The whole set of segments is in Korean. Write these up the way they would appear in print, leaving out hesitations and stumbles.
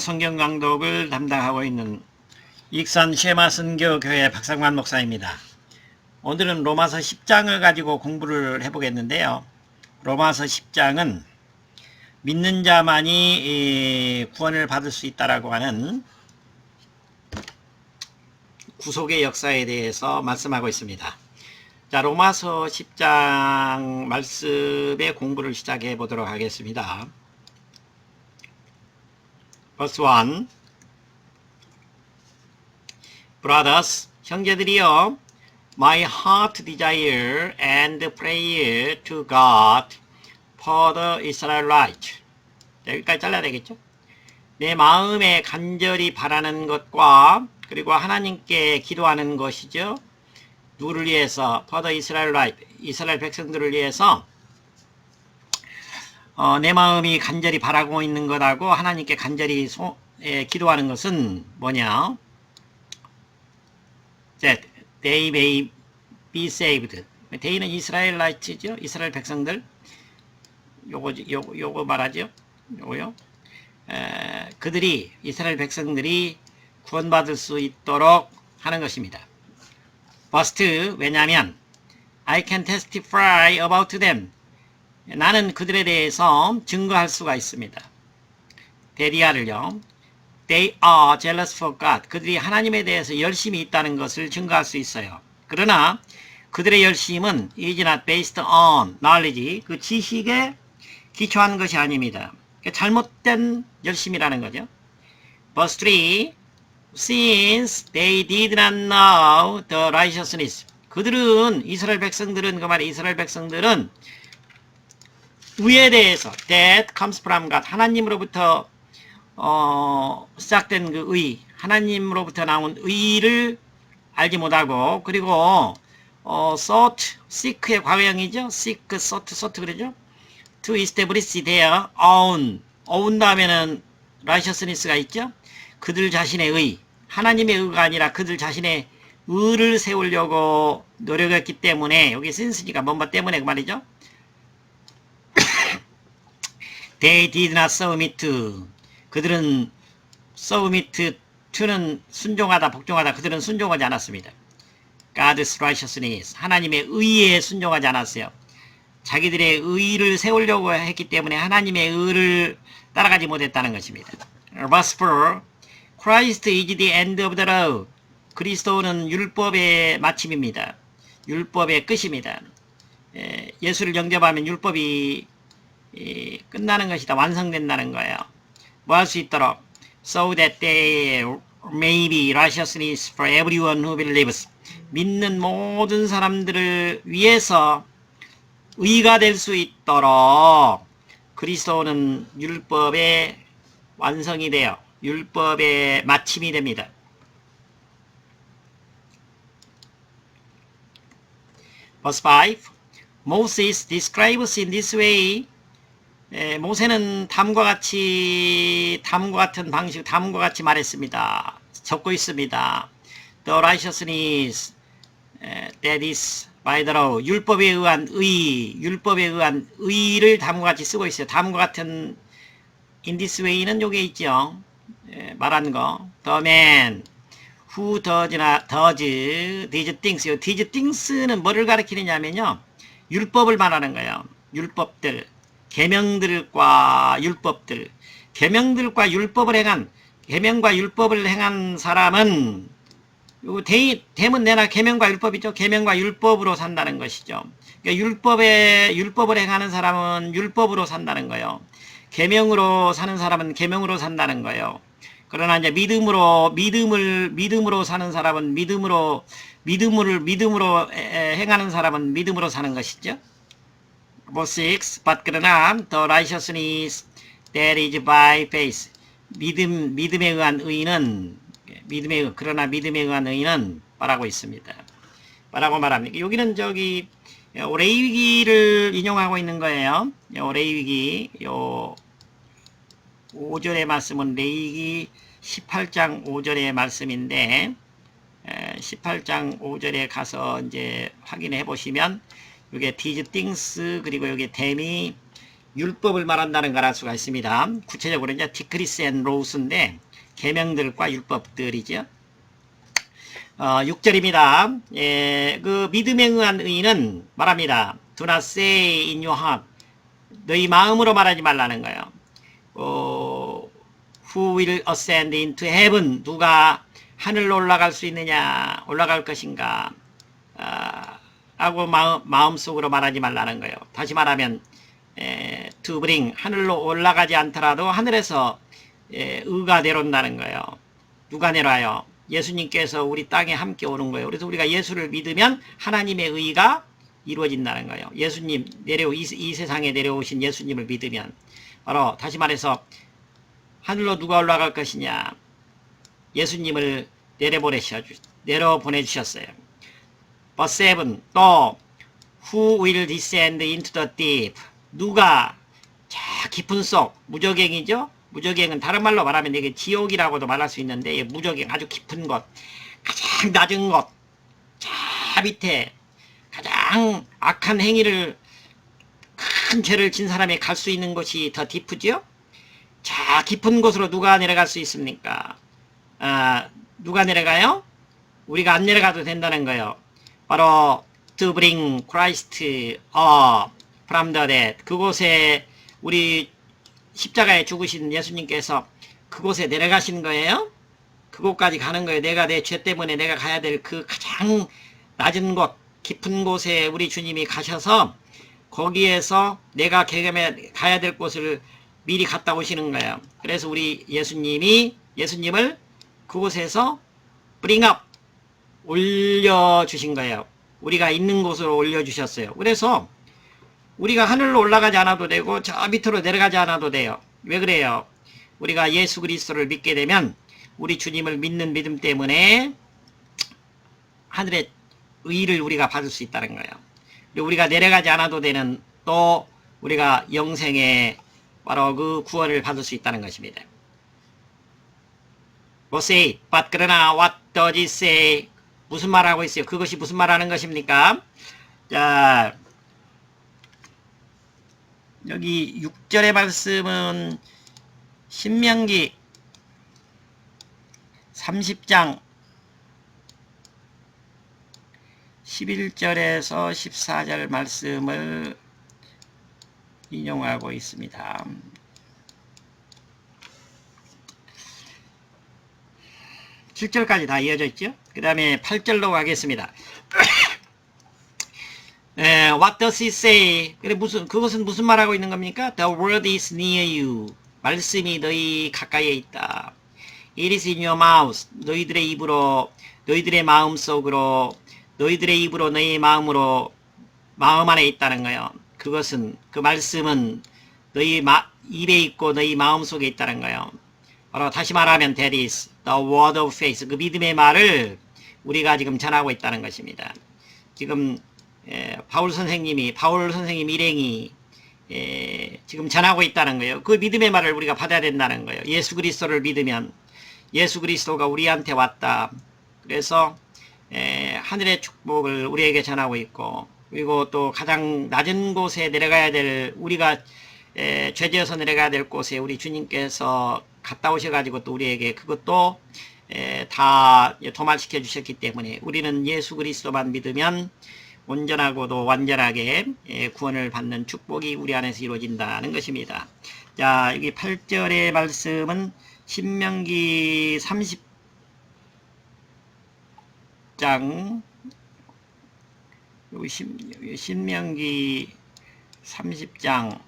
성경 강독을 담당하고 있는 익산 쉐마 선교교회 박상만 목사입니다. 오늘은 로마서 10장을 가지고 공부를 해보겠는데요. 로마서 10장은 믿는 자만이 구원을 받을 수 있다라고 하는 구속의 역사에 대해서 말씀하고 있습니다. 자, 로마서 10장 말씀의 공부를 시작해 보도록 하겠습니다. Verse 1. Brothers, 형제들이여, my heart desire and prayer to God for the Israelites. 여기까지 잘라야 되겠죠? 내 마음에 간절히 바라는 것과 그리고 하나님께 기도하는 것이죠. 누구를 위해서? For the Israelites, 이스라엘 백성들을 위해서 내 마음이 간절히 바라고 있는 것하고 하나님께 간절히 기도하는 것은 뭐냐? That they may be saved. they는 이스라엘라이트죠. 이스라엘 백성들. 요거 말하죠. 요거요. 그들이 이스라엘 백성들이 구원받을 수 있도록 하는 것입니다. First, 왜냐하면 I can testify about them. 나는 그들에 대해서 증거할 수가 있습니다. 데리아를요. They are jealous for God. 그들이 하나님에 대해서 열심이 있다는 것을 증거할 수 있어요. 그러나 그들의 열심은 is not based on knowledge. 그 지식에 기초한 것이 아닙니다. 잘못된 열심이라는 거죠. Verse 3. Since they did not know the righteousness. 그들은 이스라엘 백성들은 그 말이 이스라엘 백성들은 의에 대해서 that comes from God 하나님으로부터 시작된 그 의 하나님으로부터 나온 의를 알지 못하고 그리고 sought seek의 과거형이죠. seek, sought 그러죠. to establish their own 다음에는 righteousness가 있죠. 그들 자신의 의 하나님의 의가 아니라 그들 자신의 의를 세우려고 노력했기 때문에 여기 since니까 뭔가 때문에 그 말이죠. They did not submit to. 그들은 submit to는 순종하다, 복종하다. 그들은 순종하지 않았습니다. God's righteousness. 하나님의 의에 순종하지 않았어요. 자기들의 의를 세우려고 했기 때문에 하나님의 의를 따라가지 못했다는 것입니다. Verse 4. Christ is the end of the law. 그리스도는 율법의 마침입니다. 율법의 끝입니다. 예수를 영접하면 율법이 끝나는 것이다. 완성된다는 거예요. 뭐 할 수 있도록 so that there may be righteousness for everyone who believes. 믿는 모든 사람들을 위해서 의가 될 수 있도록 그리스도는 율법의 완성이 되어 율법의 마침이 됩니다. Verse 5. Moses describes in this way. 모세는 다음과 같은 방식, 다음과 같이 말했습니다. 적고 있습니다. The righteousness that is by the law. 율법에 의한 의를 다음과 같이 쓰고 있어요. 다음과 같은 in this way는 요게 있죠. 말한 거. The man who does these things. these things는 뭐를 가리키느냐면요. 율법을 말하는 거예요. 율법들. 계명들과 율법들. 계명과 율법을 행한 사람은 대문 내나 계명과 율법이죠. 계명과 율법으로 산다는 것이죠. 그러니까 율법을 행하는 사람은 율법으로 산다는 거예요. 계명으로 사는 사람은 계명으로 산다는 거예요. 그러나 이제 믿음으로 사는 사람은 믿음으로 행하는 사람은 믿음으로 사는 것이죠. Verse 6. But 그러나 the righteousness that is by faith. 믿음에 의한 의는 그러나 믿음에 의한 의는 말하고 있습니다. 뭐라고 말합니까? 여기는 레위기를 인용하고 있는 거예요. 레위기 5절의 말씀은 레위기 18장 5절의 말씀인데 18장 5절에 가서 이제 확인해 보시면 이게 these things 그리고 여기 댐이 율법을 말한다는 걸 알 수가 있습니다. 구체적으로 이제 디크리스 앤 로우스인데 계명들과 율법들이죠. 6절입니다. 그 믿음에 의한 의인은 말합니다. Do not say in your heart. 너희 마음으로 말하지 말라는 거예요. Who will ascend into heaven? 누가 하늘로 올라갈 수 있느냐? 올라갈 것인가? 하고 마음속으로 말하지 말라는 거예요. 다시 말하면 to bring, 하늘로 올라가지 않더라도 하늘에서 의가 내려온다는 거예요. 누가 내려와요? 예수님께서 우리 땅에 함께 오는 거예요. 그래서 우리가 예수를 믿으면 하나님의 의가 이루어진다는 거예요. 예수님 이 세상에 내려오신 예수님을 믿으면 바로 다시 말해서 하늘로 누가 올라갈 것이냐? 예수님을 내려보내주셨어요. Verse 7 또 Who will descend into the deep? 누가 자 깊은 속 무저갱이죠? 무저갱은 다른 말로 말하면 이게 지옥이라고도 말할 수 있는데 무저갱 아주 깊은 곳, 가장 낮은 곳, 자 밑에 가장 악한 행위를 큰 죄를 진 사람이 갈 수 있는 곳이 더 딥죠? 자 깊은 곳으로 누가 내려갈 수 있습니까? 누가 내려가요? 우리가 안 내려가도 된다는 거예요. 바로 to bring Christ up from the dead. 그곳에 우리 십자가에 죽으신 예수님께서 그곳에 내려가신 거예요. 그곳까지 가는 거예요. 내가 내 죄 때문에 내가 가야 될 그 가장 낮은 곳, 깊은 곳에 우리 주님이 가셔서 거기에서 내가 경험해 가야 될 곳을 미리 갔다 오시는 거예요. 그래서 우리 예수님을 그곳에서 bring up, 올려주신 거예요. 우리가 있는 곳으로 올려주셨어요. 그래서 우리가 하늘로 올라가지 않아도 되고 저 밑으로 내려가지 않아도 돼요. 왜 그래요? 우리가 예수 그리스도를 믿게 되면 우리 주님을 믿는 믿음 때문에 하늘의 의를 우리가 받을 수 있다는 거예요. 그리고 우리가 내려가지 않아도 되는 또 우리가 영생의 바로 그 구원을 받을 수 있다는 것입니다. Verse 8 But 그러나 what does it say? 무슨 말하고 있어요? 그것이 무슨 말하는 것입니까? 자, 여기 6절의 말씀은 신명기 30장 11절에서 14절 말씀을 인용하고 있습니다. 7절까지 다 이어져 있죠. 그 다음에 8절로 가겠습니다. What does it say? 그래 그것은 무슨 말하고 있는 겁니까? The word is near you. 말씀이 너희 가까이에 있다. It is in your mouth. 너희들의 입으로, 너희들의 마음 속으로, 너희들의 입으로, 너희 마음으로, 마음 안에 있다는 거예요. 그것은, 그 말씀은 너희 입에 있고 너희 마음 속에 있다는 거예요. 바로 다시 말하면 that is the word of faith. 그 믿음의 말을 우리가 지금 전하고 있다는 것입니다. 지금 바울 선생님 일행이 지금 전하고 있다는 거예요. 그 믿음의 말을 우리가 받아야 된다는 거예요. 예수 그리스도를 믿으면 예수 그리스도가 우리한테 왔다. 그래서 하늘의 축복을 우리에게 전하고 있고, 그리고 또 가장 낮은 곳에 내려가야 될, 우리가 죄지어서 내려가야 될 곳에 우리 주님께서 갔다 오셔가지고 또 우리에게 그것도 다 도말시켜 주셨기 때문에 우리는 예수 그리스도만 믿으면 온전하고도 완전하게 구원을 받는 축복이 우리 안에서 이루어진다는 것입니다. 자, 여기 8절의 말씀은 신명기 30장, 여기 신명기 30장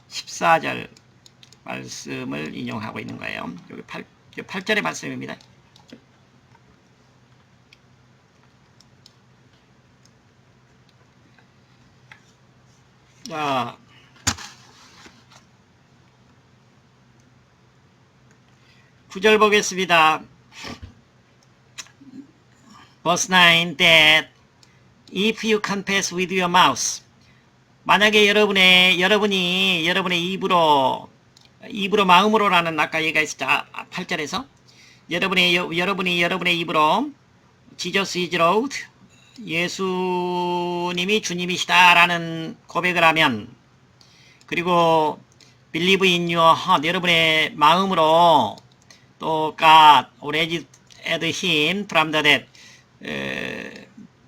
14절 말씀을 인용하고 있는 거예요. 여기 8절의 말씀입니다. 자, 9절 보겠습니다. Verse 9 that if you confess with your mouth, 만약에 여러분이 여러분의 입으로 마음으로라는 아까 얘기가 있었죠. 8절에서 여러분이 여러분의 입으로 Jesus is Lord, 예수님이 주님이시다라는 고백을 하면, 그리고 believe in your heart, 여러분의 마음으로 또 God raised him from the dead,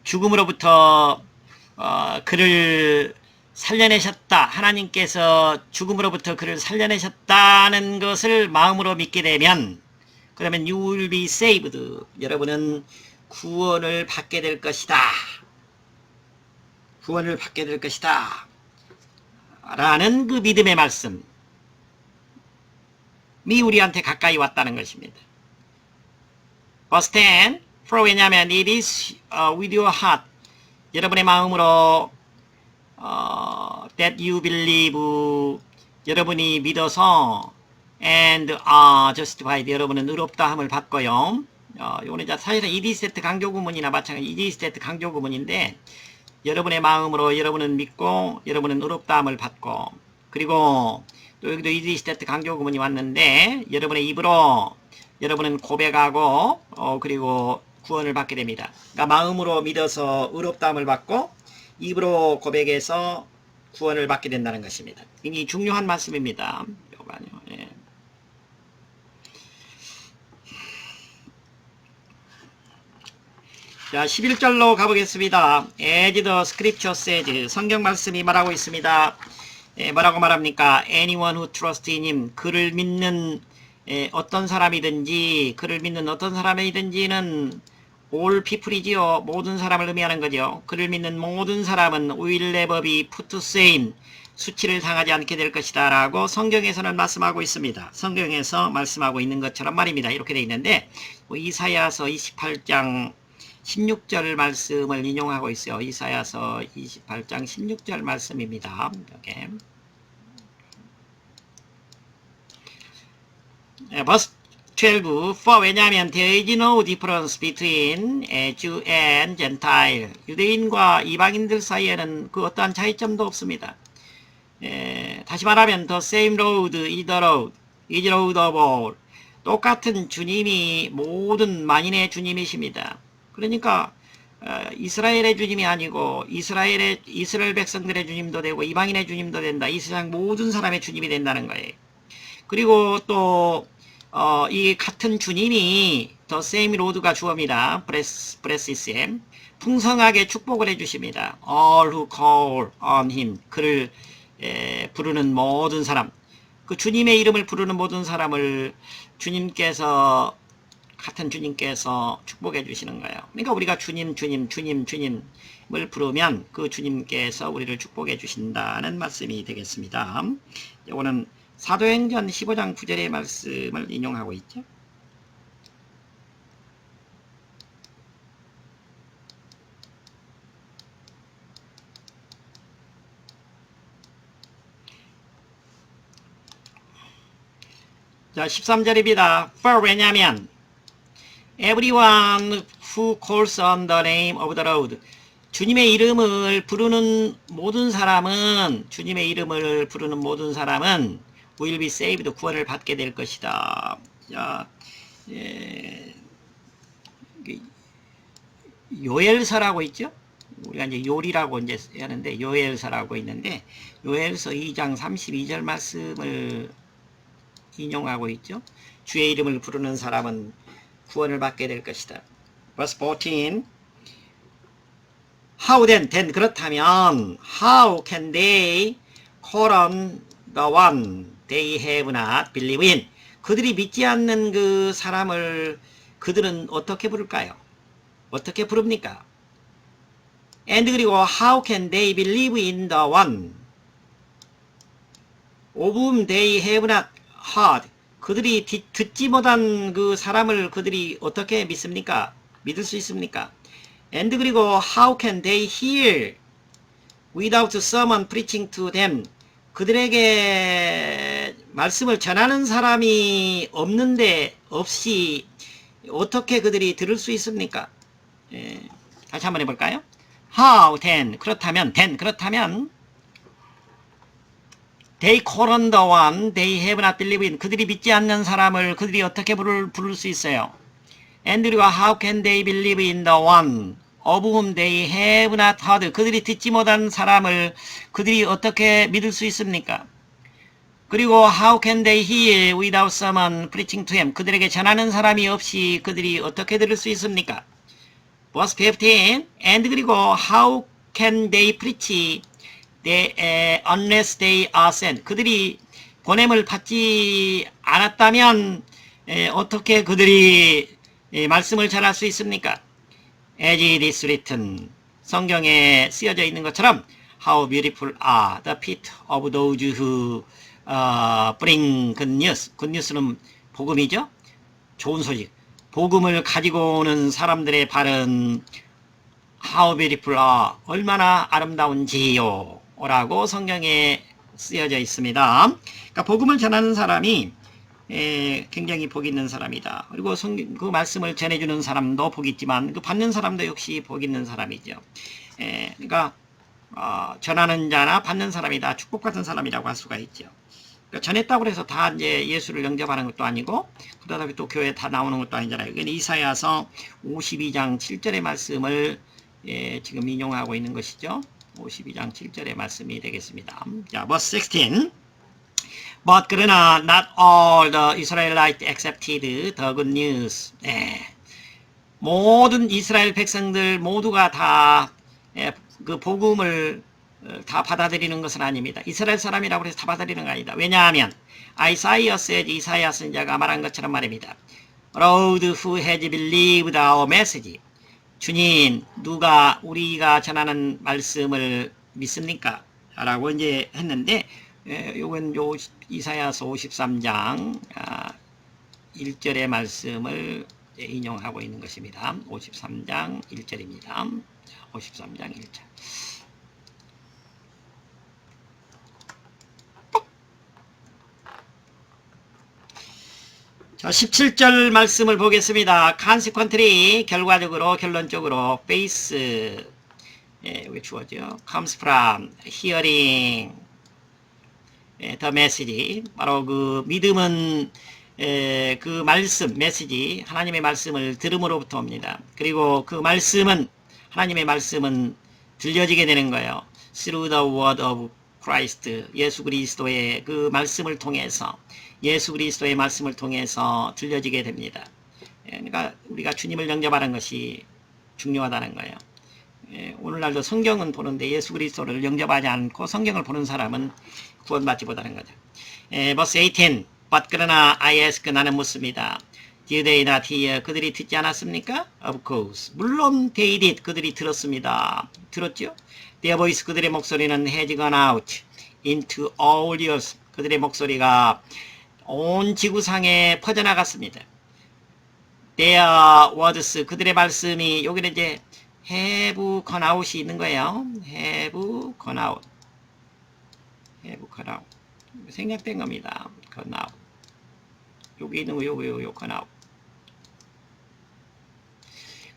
죽음으로부터 그를 살려내셨다. 하나님께서 죽음으로부터 그를 살려내셨다는 것을 마음으로 믿게 되면, 그러면 you will be saved. 여러분은 구원을 받게 될 것이다. 구원을 받게 될 것이다. 라는 그 믿음의 말씀이 우리한테 가까이 왔다는 것입니다. Verse 10. For 왜냐하면 it is with your heart. 여러분의 마음으로 that you believe. 여러분이 믿어서 and are justified. 여러분은 의롭다함을 받고요. 이거는 사실은 이디스테트 강조구문이나 마찬가지 이디스테트 강조구문인데, 여러분의 마음으로 여러분은 믿고 여러분은 의롭다함을 받고, 그리고 또 여기도 이디스테트 강조구문이 왔는데, 여러분의 입으로 여러분은 고백하고 그리고 구원을 받게 됩니다. 그러니까 마음으로 믿어서 의롭다함을 받고 입으로 고백해서 구원을 받게 된다는 것입니다. 이 중요한 말씀입니다. 예. 자, 11절로 가보겠습니다. As the scripture says, 성경 말씀이 말하고 있습니다. 뭐라고 말합니까? Anyone who trusts in him, 그를 믿는 어떤 사람이든지, 그를 믿는 어떤 사람이든지는 all people이지요. 모든 사람을 의미하는 거죠. 그를 믿는 모든 사람은 will never be put to shame, 수치를 당하지 않게 될 것이다 라고 성경에서는 말씀하고 있습니다. 성경에서 말씀하고 있는 것처럼 말입니다. 이렇게 되어 있는데, 이사야서 28장 16절 말씀을 인용하고 있어요. 이사야서 28장 16절 말씀입니다. 이렇게. verse 12. For 왜냐하면 there is no difference between Jew and Gentile. 유대인과 이방인들 사이에는 그 어떠한 차이점도 없습니다. 다시 말하면 the same road is the road, is the road of all. 똑같은 주님이 모든 만인의 주님이십니다. 그러니까 이스라엘의 주님이 아니고 이스라엘 백성들의 주님도 되고 이방인의 주님도 된다. 이 세상 모든 사람의 주님이 된다는 거예요. 그리고 또 이 같은 주님이 the same road가 주어입니다. blessed 풍성하게 축복을 해주십니다. all who call on him, 그를 부르는 모든 사람, 그 주님의 이름을 부르는 모든 사람을 주님께서, 같은 주님께서 축복해 주시는 거예요. 그러니까 우리가 주님을 부르면 그 주님께서 우리를 축복해 주신다는 말씀이 되겠습니다. 이거는 사도행전 15장 9절의 말씀을 인용하고 있죠. 자, 13절입니다. For 왜냐하면 Everyone who calls on the name of the Lord. 주님의 이름을 부르는 모든 사람은, 주님의 이름을 부르는 모든 사람은 will be saved, 구원을 받게 될 것이다. 자, 요엘서라고 있죠? 우리가 이제 요리라고 이제 하는데, 요엘서라고 있는데, 요엘서 2장 32절 말씀을 인용하고 있죠? 주의 이름을 부르는 사람은 구원을 받게 될 것이다. verse 14. How then 그렇다면 how can they call on the one they have not believed in? 그들이 믿지 않는 그 사람을 그들은 어떻게 부를까요? 어떻게 부릅니까? and 그리고 how can they believe in the one of whom they have not heard? 그들이 듣지 못한 그 사람을 그들이 어떻게 믿습니까? 믿을 수 있습니까? and 그리고 how can they hear without someone preaching to them? 그들에게 말씀을 전하는 사람이 없는데, 없이 어떻게 그들이 들을 수 있습니까? 다시 한번 해볼까요? how then 그렇다면 they call on the one they have not believed in. 그들이 믿지 않는 사람을 그들이 어떻게 부를 수 있어요? and 그리고 how can they believe in the one of whom they have not heard. 그들이 듣지 못한 사람을 그들이 어떻게 믿을 수 있습니까? 그리고 how can they hear without someone preaching to them? 그들에게 전하는 사람이 없이 그들이 어떻게 들을 수 있습니까? verse 15 and 그리고 how can they preach unless they are sent? 그들이 보냄을 받지 않았다면 어떻게 그들이 말씀을 전할 수 있습니까? As it is written, 성경에 쓰여져 있는 것처럼 How beautiful are the feet of those who bring good news. good news는 복음이죠. 좋은 소식. 복음을 가지고 오는 사람들의 발은 How beautiful are. 얼마나 아름다운지요. 라고 성경에 쓰여져 있습니다. 그러니까 복음을 전하는 사람이 굉장히 복이 있는 사람이다. 그리고 그 말씀을 전해주는 사람도 복이 있지만 그 받는 사람도 역시 복이 있는 사람이죠. 그러니까 전하는 자나 받는 사람이 다 축복받은 사람이라고 할 수가 있죠. 그러니까 전했다고 해서 다 이제 예수를 영접하는 것도 아니고 그러다 또 교회에 다 나오는 것도 아니잖아요. 그러니까 이사야서 52장 7절의 말씀을 지금 인용하고 있는 것이죠. 52장 7절의 말씀이 되겠습니다. 자, verse 16. But 그러나 not all the Israelites accepted the good news. 모든 이스라엘 백성들 모두가 다 그 복음을 다 받아들이는 것은 아닙니다. 이스라엘 사람이라고 해서 다 받아들이는 거 아니다. 왜냐하면 이사야 선지자가 말한 것처럼 말입니다. Lord who has believed our message. 주님, 누가 우리가 전하는 말씀을 믿습니까? 라고 이제 했는데 요건 이사야서 53장 1절의 말씀을 인용하고 있는 것입니다. 53장 1절입니다. 53장 1절. 자, 17절 말씀을 보겠습니다. consequently, 결과적으로, 결론적으로, faith, 여기 주어져, comes from hearing the message. 바로 그 믿음은 그 말씀, 메시지, 하나님의 말씀을 들음으로부터 옵니다. 그리고 그 말씀은, 하나님의 말씀은 들려지게 되는 거예요. through the word of Christ, 예수 그리스도의 그 말씀을 통해서, 예수 그리스도의 말씀을 통해서 들려지게 됩니다. 그러니까 우리가 주님을 영접하는 것이 중요하다는 거예요. 오늘날도 성경은 보는데 예수 그리스도를 영접하지 않고 성경을 보는 사람은 구원받지 못하는 거죠. verse 18. But 그러나 I ask, 나는 묻습니다. Did they not hear? 그들이 듣지 않았습니까? Of course. 물론 they did. 그들이 들었습니다. 들었죠? Their voice, 그들의 목소리는 has gone out into all the earth. 그들의 목소리가 온 지구상에 퍼져나갔습니다. Their words, 그들의 말씀이, 여기는 이제 have gone out이 있는 거예요. have gone out. have gone out. 생략된 겁니다. gone out. 여기 있는 거, 요거 gone out.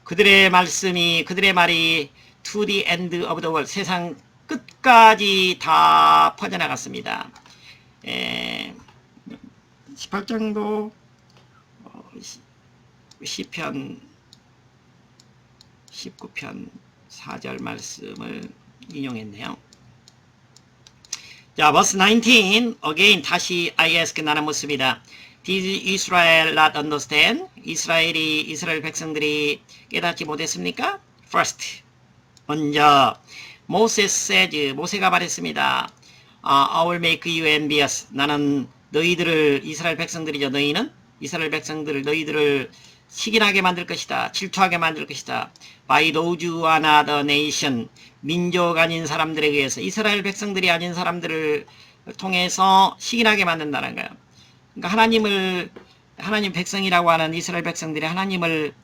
그들의 말씀이, 그들의 말이 to the end of the world, 세상 끝까지 다 퍼져나갔습니다. 18장도 시편 19편 4절 말씀을 인용했네요. 자, verse 19, again, 다시 I ask, 나는 묻습니다. Did Israel not understand? 이스라엘 백성들이 깨닫지 못했습니까? First, 먼저, Moses said, 모세가 말했습니다. I will make you envious. 나는 너희들을, 이스라엘 백성들이죠. 너희는 이스라엘 백성들을, 너희들을 시기나게 만들 것이다. 질투하게 만들 것이다. By those who are not a nation. 민족 아닌 사람들에 의해서, 이스라엘 백성들이 아닌 사람들을 통해서 시기나게 만든다는 거예요. 그러니까 하나님 백성이라고 하는 이스라엘 백성들이 하나님을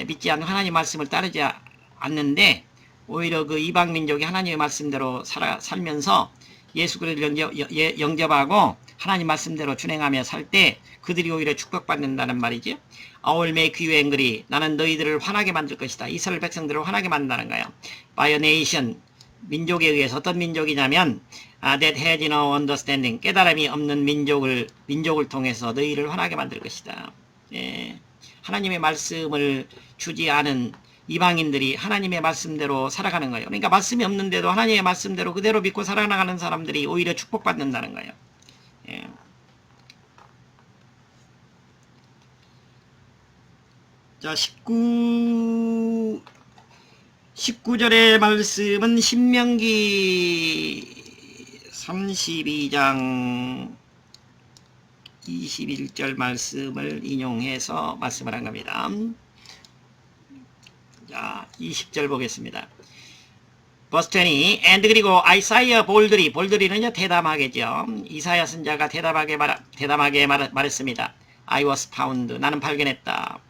믿지 않고 하나님 말씀을 따르지 않는데, 오히려 그 이방 민족이 하나님의 말씀대로 살면서 예수 그리스도를 영접하고 하나님 말씀대로 준행하며 살 때 그들이 오히려 축복받는다는 말이죠. I will make you angry. 나는 너희들을 화나게 만들 것이다. 이스라엘 백성들을 화나게 만든다는 거예요. By a nation. 민족에 의해서, 어떤 민족이냐면 that has no understanding. 깨달음이 없는 민족을 통해서 너희를 화나게 만들 것이다. 하나님의 말씀을 주지 않은 이방인들이 하나님의 말씀대로 살아가는 거예요. 그러니까 말씀이 없는데도 하나님의 말씀대로 그대로 믿고 살아나가는 사람들이 오히려 축복받는다는 거예요. 예. 자, 19절의 말씀은 신명기 32장 21절 말씀을 인용해서 말씀을 한 겁니다. 자, 20절 보겠습니다. 버스 20, and 그리고 아이사이아 볼드리는요 대담하게죠. 이사야 선자가 대담하게 말했습니다. I was found, 나는 발견했다.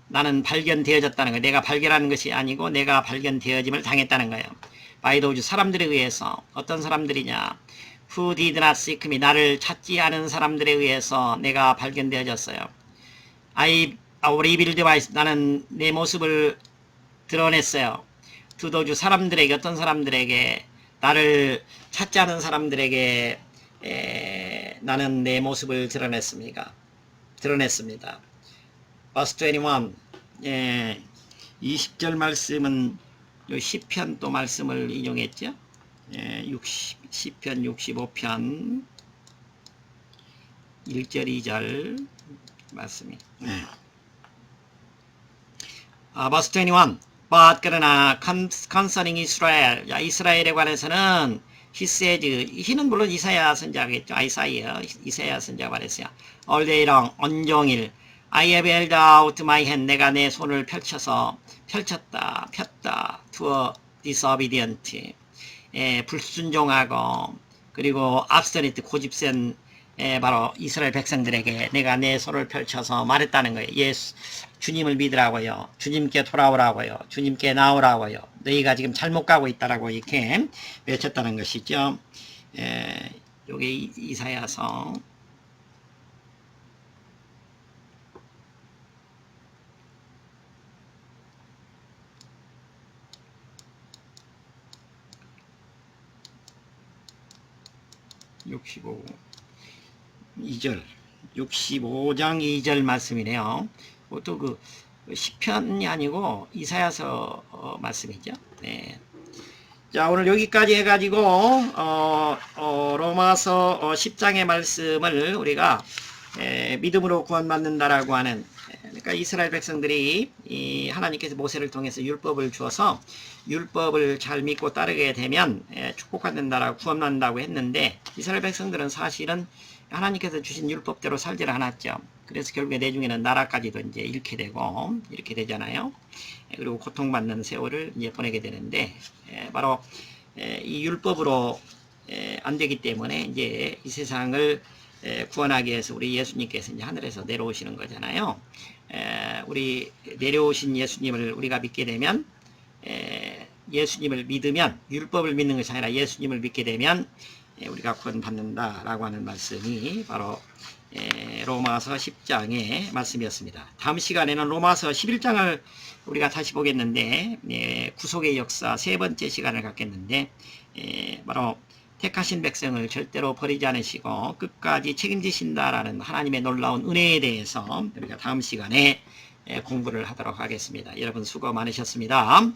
나는 발견되어졌다는 거예요. 내가 발견하는 것이 아니고 내가 발견되어짐을 당했다는 거예요. by those, 사람들에 의해서. 어떤 사람들이냐? Who did not seek me, 나를 찾지 않은 사람들에 의해서 내가 발견되어졌어요. I revealed myself, 나는 내 모습을 드러냈어요. to those, 사람들에게, 어떤 사람들에게, 나를 찾지 않은 사람들에게 나는 내 모습을 드러냈습니다. Verse 21, 20절 말씀은 시편 또 말씀을 인용했죠. 시편 65편 1절 2절 말씀이. Verse 21, but 그러나 concerning Israel, 이스라엘에 관해서는 he says, he는 물론 이사야 선자겠죠. 이사야 선자가 말했어요. all day long, 온종일 I have held out my hand, 내가 내 손을 폈다, to a disobedient, 불순종하고, 그리고 obstinate, 고집센, 바로 이스라엘 백성들에게 내가 내 손을 펼쳐서 말했다는 거예요. 주님을 믿으라고요. 주님께 돌아오라고요. 주님께 나오라고요. 너희가 지금 잘못 가고 있다라고 이렇게 외쳤다는 것이죠. 요게 이사야서 65장 2절 말씀이네요. 또 그 시편이 아니고 이사야서 말씀이죠. 네. 자, 오늘 여기까지 해가지고 로마서 10장의 말씀을 우리가 믿음으로 구원받는다라고 하는, 그러니까 이스라엘 백성들이 하나님께서 모세를 통해서 율법을 주어서 율법을 잘 믿고 따르게 되면 축복받는다라고 구원받는다고 했는데, 이스라엘 백성들은 사실은 하나님께서 주신 율법대로 살지를 않았죠. 그래서 결국에 내중에는 나라까지도 이제 잃게 되고 이렇게 되잖아요. 그리고 고통받는 세월을 이제 보내게 되는데, 바로 이 율법으로 안 되기 때문에 이제 이 세상을 구원하기 위해서 우리 예수님께서 이제 하늘에서 내려오시는 거잖아요. 우리 내려오신 예수님을 우리가 믿게 되면, 예수님을 믿으면, 율법을 믿는 것이 아니라 예수님을 믿게 되면 우리가 구원받는다라고 하는 말씀이 바로 로마서 10장의 말씀이었습니다. 다음 시간에는 로마서 11장을 우리가 다시 보겠는데, 구속의 역사 세 번째 시간을 갖겠는데, 바로 택하신 백성을 절대로 버리지 않으시고 끝까지 책임지신다라는 하나님의 놀라운 은혜에 대해서 우리가 다음 시간에 공부를 하도록 하겠습니다. 여러분 수고 많으셨습니다.